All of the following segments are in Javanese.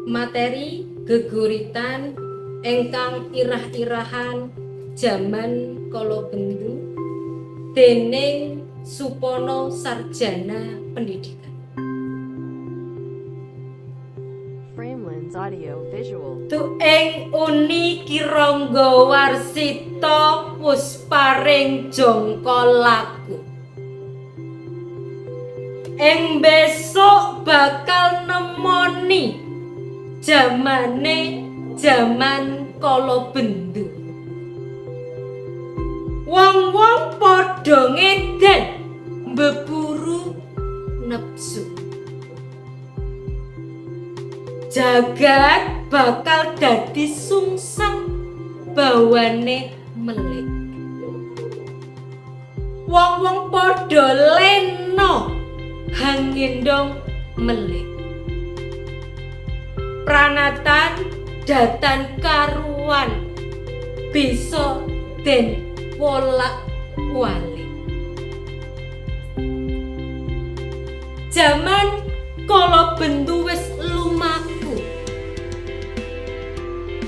materi geguritan ingkang irah-irahan jaman kala bendu dening Supono Sarjana Pendidikan. Framelands Audio Visual. Tu ing Uni Kirangga Warsita wus paring jangka laku. Ing besok bakal nemoni jaman kala bendu. Wong-wong padha ngedan mbeburu nepsu. Jagat bakal dadi sungsang bawane melik. Wong-wong padha lena hangendong melik. Pranatan datan karuan bisa den wolak-walik. Jaman kala bendu wis lumaku.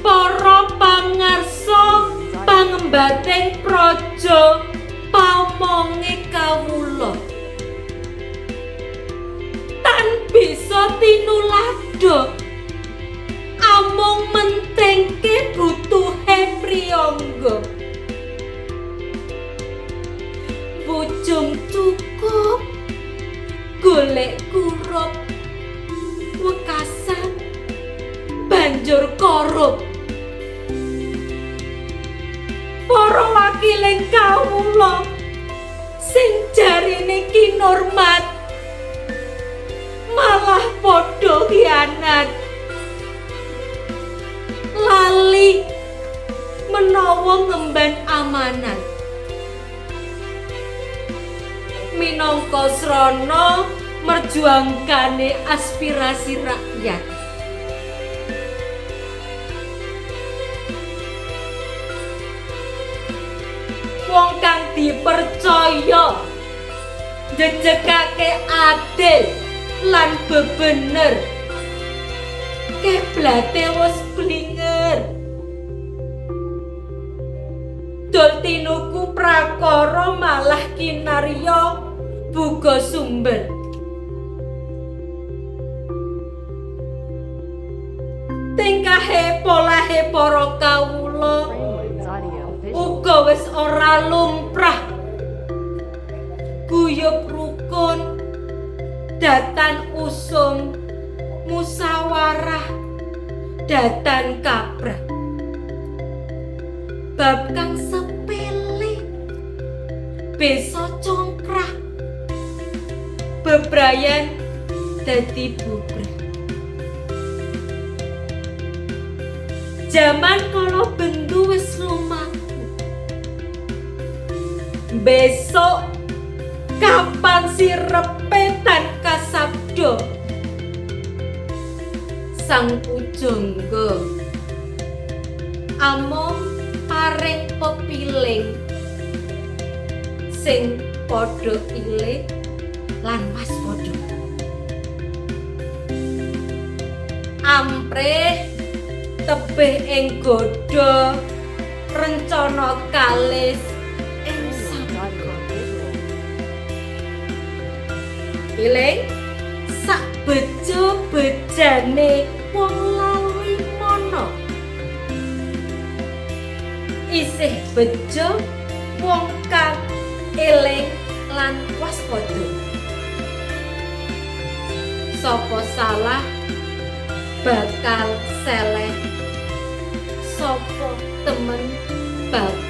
Para pangarsa pangembating praja pamonge kawula. Tan bisa tinulada amung mentengke butuhe priyangga. Bujung cukup golek kurup wekasan banjur korup. Para wakiling kawula sing jarine kinurmat malah padha khianat. Lali menawa ngemban amanat. Minangka srana merjuangkane aspirasi rakyat. Wong kang dipercaya njejegake adil lan bebener keblate wis blinger. Dol tinuku prakara malah kinarya buga sumber. Tingkahe polahe para kawula Framelands Audio Visual. uga wis ora lumrah. Guyub rukun datan usum musawarah datan kaprah. Bab kang sepele bisa congkrah bebrayan dadi bubrah. Jaman kala bendu wis lumaku. Besok kapan sirepe tan kasabdo sang pujangga amung paring pepiling sing padha ilih lan waspada. Amprih tebih ing godha rencana kalis ing Framelands Audio Visual. piling sak bejo-bejane wong lali mono. Isih bejo wong kang eling lan waspada. Sapa salah bakal seleh, sapa temen bakal